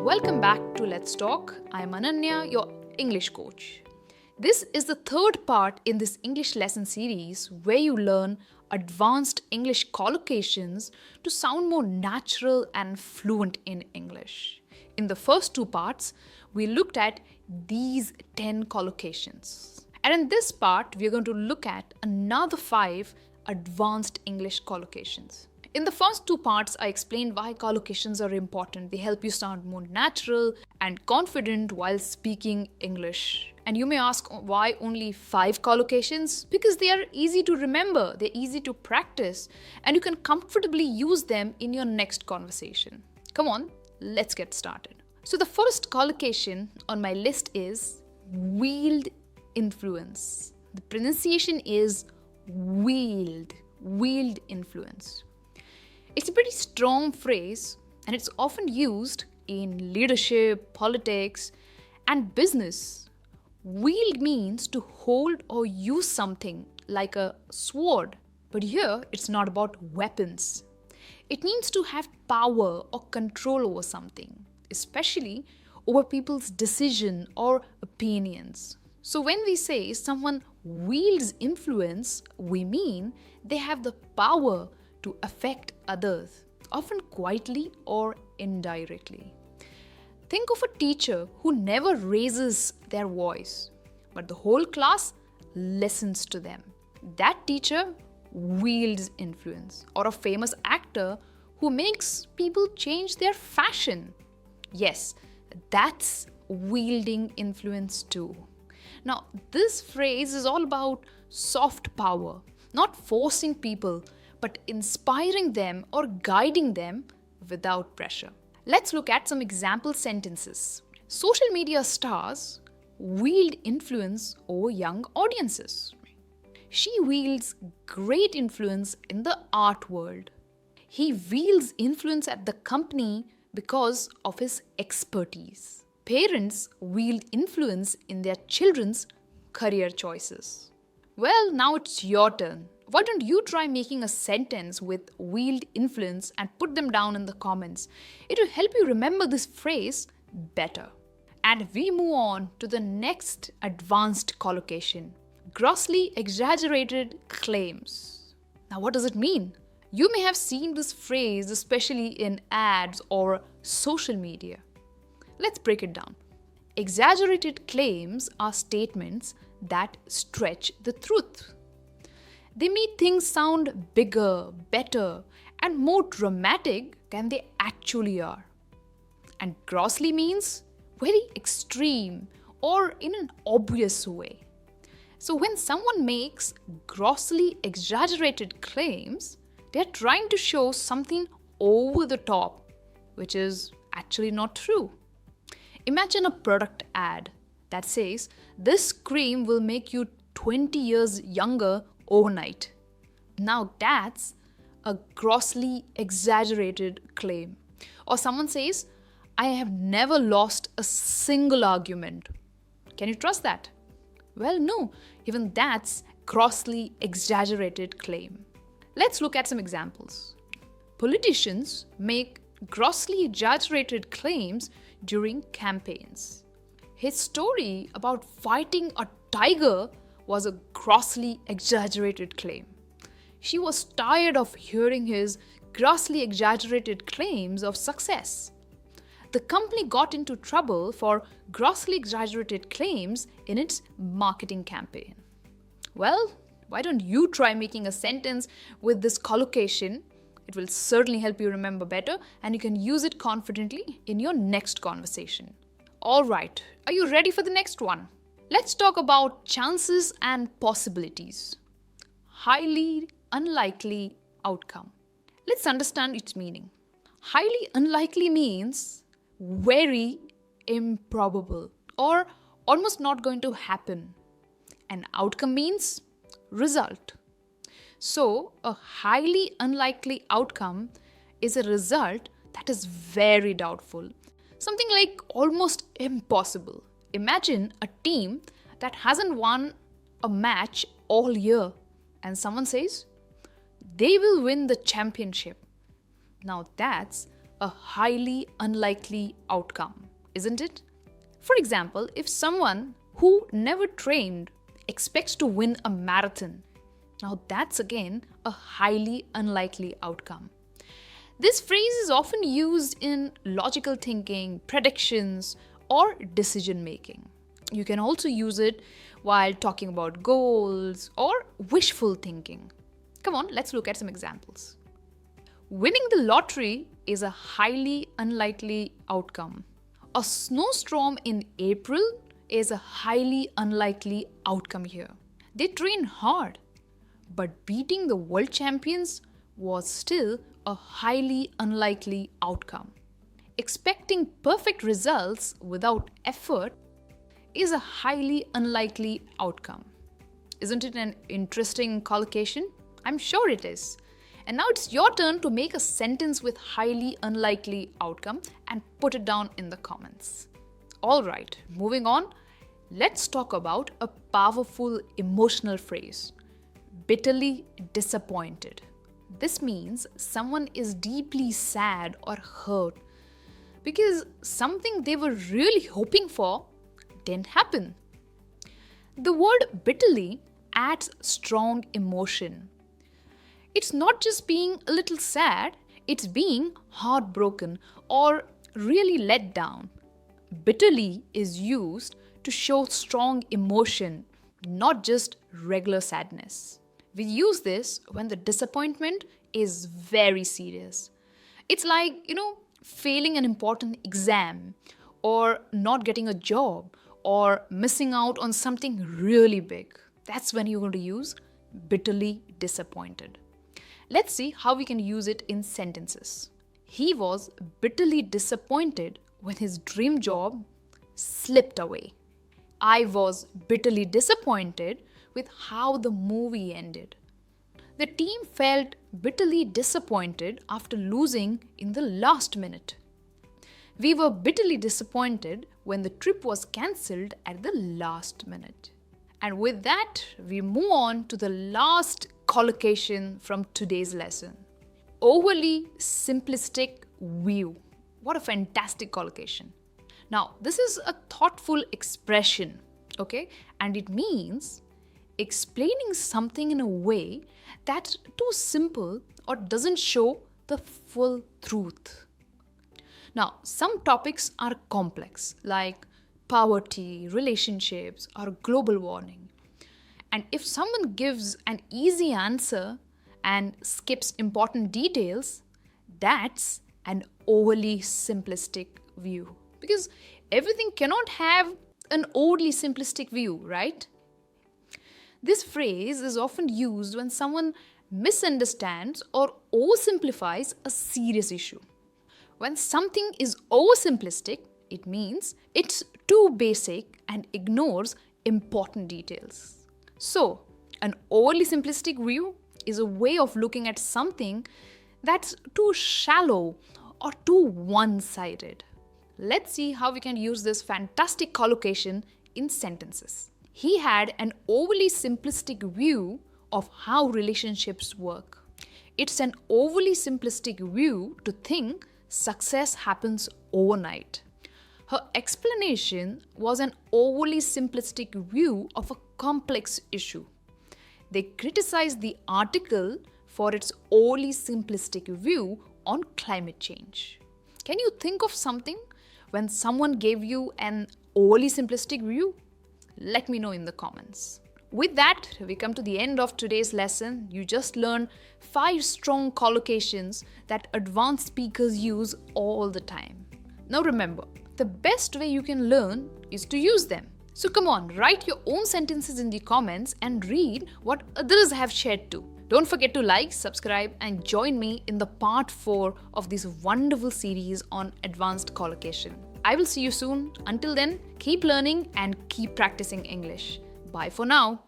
Welcome back to Let's Talk. I'm Ananya, your English coach. This is the third part in this English lesson series where you learn advanced English collocations to sound more natural and fluent in English. In the first two parts, we looked at these 10 collocations. And in this part, we're going to look at another 5 advanced English collocations. In the first two parts, I explained why collocations are important. They help you sound more natural and confident while speaking English. And you may ask why only 5 collocations? Because they are easy to remember, they're easy to practice, and you can comfortably use them in your next conversation. Come on, let's get started. So the first collocation on my list is Wield influence. The pronunciation is Wield influence. It's a pretty strong phrase and it's often used in leadership, politics, and business. Wield means to hold or use something like a sword, but here it's not about weapons. It means to have power or control over something, especially over people's decision or opinions. So when we say someone wields influence, we mean they have the power to affect others, often quietly or indirectly. Think of a teacher who never raises their voice, but the whole class listens to them. That teacher wields influence. Or a famous actor who makes people change their fashion. Yes, that's wielding influence too. Now, this phrase is all about soft power, not forcing people, but inspiring them or guiding them without pressure. Let's look at some example sentences. Social media stars wield influence over young audiences. She wields great influence in the art world. He wields influence at the company because of his expertise. Parents wield influence in their children's career choices. Well, now it's your turn. Why don't you try making a sentence with wield influence and put them down in the comments? It will help you remember this phrase better. And we move on to the next advanced collocation. Grossly exaggerated claims. Now what does it mean? You may have seen this phrase especially in ads or social media. Let's break it down. Exaggerated claims are statements that stretch the truth. They make things sound bigger, better, and more dramatic than they actually are. And grossly means very extreme or in an obvious way. So when someone makes grossly exaggerated claims, they're trying to show something over the top, which is actually not true. Imagine a product ad that says, "This cream will make you 20 years younger overnight." Now that's a grossly exaggerated claim. Or someone says, "I have never lost a single argument." Can you trust that? Well, no, even that's grossly exaggerated claim. Let's look at some examples. Politicians make grossly exaggerated claims during campaigns. His story about fighting a tiger was a grossly exaggerated claim. She was tired of hearing his grossly exaggerated claims of success. The company got into trouble for grossly exaggerated claims in its marketing campaign. Well, why don't you try making a sentence with this collocation? It will certainly help you remember better and you can use it confidently in your next conversation. Alright, are you ready for the next one? Let's talk about chances and possibilities. Highly unlikely outcome. Let's understand its meaning. Highly unlikely means very improbable or almost not going to happen. And outcome means result. So, a highly unlikely outcome is a result that is very doubtful. Something like almost impossible. Imagine a team that hasn't won a match all year and someone says, they will win the championship. Now that's a highly unlikely outcome, isn't it? For example, if someone who never trained expects to win a marathon, now that's again a highly unlikely outcome. This phrase is often used in logical thinking, predictions, or decision making. You can also use it while talking about goals or wishful thinking. Come on, let's look at some examples. Winning the lottery is a highly unlikely outcome. A snowstorm in April is a highly unlikely outcome here. They trained hard, but beating the world champions was still a highly unlikely outcome. Expecting perfect results without effort is a highly unlikely outcome. Isn't it an interesting collocation? I'm sure it is. And now it's your turn to make a sentence with highly unlikely outcome and put it down in the comments. Alright, moving on, let's talk about a powerful emotional phrase. Bitterly disappointed. This means someone is deeply sad or hurt because something they were really hoping for didn't happen. The word bitterly adds strong emotion. It's not just being a little sad, it's being heartbroken or really let down. Bitterly is used to show strong emotion, not just regular sadness. We use this when the disappointment is very serious. It's like, failing an important exam or not getting a job or missing out on something really big. That's when you're going to use bitterly disappointed. Let's see how we can use it in sentences. He was bitterly disappointed when his dream job slipped away. I was bitterly disappointed with how the movie ended. The team felt bitterly disappointed after losing in the last minute. We were bitterly disappointed when the trip was cancelled at the last minute. And with that, we move on to the last collocation from today's lesson. Overly simplistic view. What a fantastic collocation. Now, this is a thoughtful expression, okay? And it means explaining something in a way that's too simple or doesn't show the full truth. Now, some topics are complex, like poverty, relationships, or global warming. And if someone gives an easy answer and skips important details, that's an overly simplistic view. Because everything cannot have an overly simplistic view, right? This phrase is often used when someone misunderstands or oversimplifies a serious issue. When something is oversimplistic, it means it's too basic and ignores important details. So, an overly simplistic view is a way of looking at something that's too shallow or too one-sided. Let's see how we can use this fantastic collocation in sentences. He had an overly simplistic view of how relationships work. It's an overly simplistic view to think success happens overnight. Her explanation was an overly simplistic view of a complex issue. They criticized the article for its overly simplistic view on climate change. Can you think of something when someone gave you an overly simplistic view? Let me know in the comments. With that, we come to the end of today's lesson. You just learned 5 strong collocations that advanced speakers use all the time. Now remember, the best way you can learn is to use them. So come on, write your own sentences in the comments and read what others have shared too. Don't forget to like, subscribe, and join me in the part 4 of this wonderful series on advanced collocation. I will see you soon. Until then, keep learning and keep practicing English. Bye for now.